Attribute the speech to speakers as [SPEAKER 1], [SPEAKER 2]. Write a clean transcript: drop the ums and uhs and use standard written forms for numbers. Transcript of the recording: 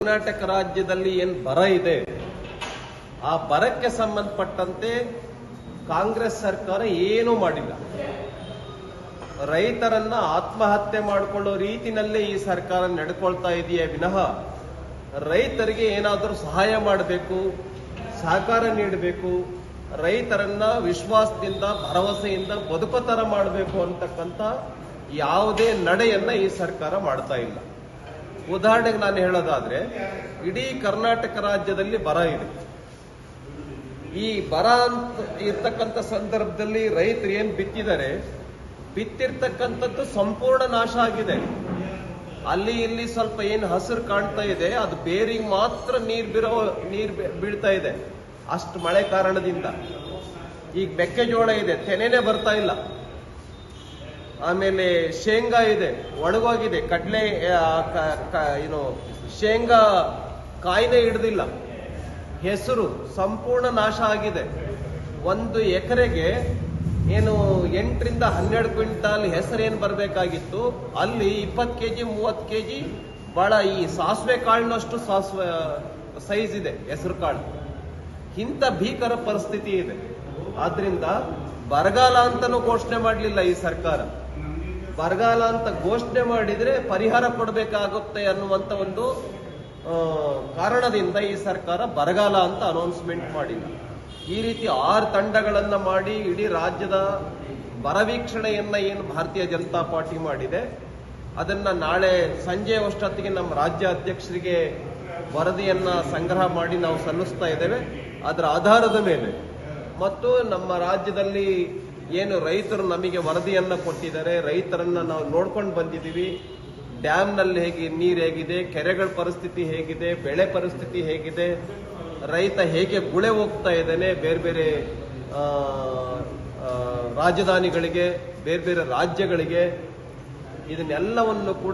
[SPEAKER 1] ಕರ್ನಾಟಕ ರಾಜ್ಯದಲ್ಲಿ ಏನು ಬರ ಇದೆ, ಆ ಬರಕ್ಕೆ ಸಂಬಂಧಪಟ್ಟಂತೆ ಕಾಂಗ್ರೆಸ್ ಸರ್ಕಾರ ಏನೂ ಮಾಡಿಲ್ಲ. ರೈತರನ್ನ ಆತ್ಮಹತ್ಯೆ ಮಾಡಿಕೊಳ್ಳೋ ರೀತಿನಲ್ಲೇ ಈ ಸರ್ಕಾರ ನಡ್ಕೊಳ್ತಾ ಇದೆಯೇ ವಿನಃ ರೈತರಿಗೆ ಏನಾದರೂ ಸಹಾಯ ಮಾಡಬೇಕು, ಸಹಕಾರ ನೀಡಬೇಕು, ರೈತರನ್ನ ವಿಶ್ವಾಸದಿಂದ ಭರವಸೆಯಿಂದ ಬದುಕೋ ತರ ಮಾಡಬೇಕು ಅಂತಕ್ಕಂಥ ಯಾವುದೇ ನಡೆಯನ್ನ ಈ ಸರ್ಕಾರ ಮಾಡ್ತಾ ಇಲ್ಲ. ಉದಾಹರಣೆಗೆ ನಾನು ಹೇಳೋದಾದ್ರೆ, ಇಡೀ ಕರ್ನಾಟಕ ರಾಜ್ಯದಲ್ಲಿ ಬರ ಇದೆ. ಈ ಬರ ಅಂತ ಇರ್ತಕ್ಕಂಥ ಸಂದರ್ಭದಲ್ಲಿ ರೈತರು ಏನ್ ಬಿತ್ತಿದ್ದಾರೆ, ಬಿತ್ತಿರ್ತಕ್ಕಂಥದ್ದು ಸಂಪೂರ್ಣ ನಾಶ ಆಗಿದೆ. ಅಲ್ಲಿ ಇಲ್ಲಿ ಸ್ವಲ್ಪ ಏನು ಹಸಿರು ಕಾಣ್ತಾ ಇದೆ, ಅದು ಬೇರಿಗೆ ಮಾತ್ರ ನೀರ್ ಬೀಳ್ತಾ ಇದೆ, ಅಷ್ಟು ಮಳೆ ಕಾರಣದಿಂದ. ಈಗ ಮೆಕ್ಕೆಜೋಳ ಇದೆ, ತೆನೆನೇ ಬರ್ತಾ ಇಲ್ಲ. ಆಮೇಲೆ ಶೇಂಗಾ ಇದೆ, ಒಣಗೋಗಿದೆ. ಕಡಲೆ ಶೇಂಗಾ ಕಾಯಿನೇ ಹಿಡ್ದಿಲ್ಲ. ಹೆಸರು ಸಂಪೂರ್ಣ ನಾಶ ಆಗಿದೆ. ಒಂದು ಎಕರೆಗೆ ಏನು 8 ರಿಂದ 12 ಕ್ವಿಂಟಾಲ್ ಹೆಸರು ಏನು ಬರಬೇಕಾಗಿತ್ತು, ಅಲ್ಲಿ 20 ಕೆಜಿ 30 ಕೆಜಿ ಬಹಳ ಈ ಸಾಸಿವೆ ಕಾಳಿನಷ್ಟು ಸಾಸಿವೆ ಸೈಜ್ ಇದೆ ಹೆಸರು ಕಾಳು. ಇಂಥ ಭೀಕರ ಪರಿಸ್ಥಿತಿ ಇದೆ. ಆದ್ರಿಂದ ಬರಗಾಲ ಅಂತಾನೂ ಘೋಷಣೆ ಮಾಡಲಿಲ್ಲ ಈ ಸರ್ಕಾರ. ಬರಗಾಲ ಅಂತ ಘೋಷಣೆ ಮಾಡಿದ್ರೆ ಪರಿಹಾರ ಕೊಡಬೇಕಾಗುತ್ತೆ ಅನ್ನುವಂತ ಒಂದು ಕಾರಣದಿಂದ ಈ ಸರ್ಕಾರ ಬರಗಾಲ ಅಂತ ಅನೌನ್ಸ್ಮೆಂಟ್ ಮಾಡಿಲ್ಲ. ಈ ರೀತಿ 6 ತಂಡಗಳನ್ನ ಮಾಡಿ ಇಡೀ ರಾಜ್ಯದ ಬರ ವೀಕ್ಷಣೆಯನ್ನ ಏನು ಭಾರತೀಯ ಜನತಾ ಪಾರ್ಟಿ ಮಾಡಿದೆ, ಅದನ್ನ ನಾಳೆ ಸಂಜೆ ಅಷ್ಟೊತ್ತಿಗೆ ನಮ್ಮ ರಾಜ್ಯ ಅಧ್ಯಕ್ಷರಿಗೆ ವರದಿಯನ್ನ ಸಂಗ್ರಹ ಮಾಡಿ ನಾವು ಸಲ್ಲಿಸ್ತಾ ಇದ್ದೇವೆ. ಅದರ ಆಧಾರದ ಮೇಲೆ ಮತ್ತು ನಮ್ಮ ರಾಜ್ಯದಲ್ಲಿ ಏನು ರೈತರು ನಮಗೆ ವರದಿಯನ್ನ ಕೊಟ್ಟಿದ್ದಾರೆ, ರೈತರನ್ನ ನಾವು ನೋಡ್ಕೊಂಡು ಬಂದಿದ್ದೀವಿ. ಡ್ಯಾಮ್ನಲ್ಲಿ ನೀರು ಹೇಗಿದೆ, ಕೆರೆಗಳ ಪರಿಸ್ಥಿತಿ ಹೇಗಿದೆ, ಬೆಳೆ ಪರಿಸ್ಥಿತಿ ಹೇಗಿದೆ, ರೈತ ಹೇಗೆ ಗುಳೆ ಹೋಗ್ತಾ ಇದ್ದಾನೆ ಬೇರೆ ಬೇರೆ ರಾಜಧಾನಿಗಳಿಗೆ, ಬೇರೆ ಬೇರೆ ರಾಜ್ಯಗಳಿಗೆ, ಇದನ್ನೆಲ್ಲವನ್ನು ಕೂಡ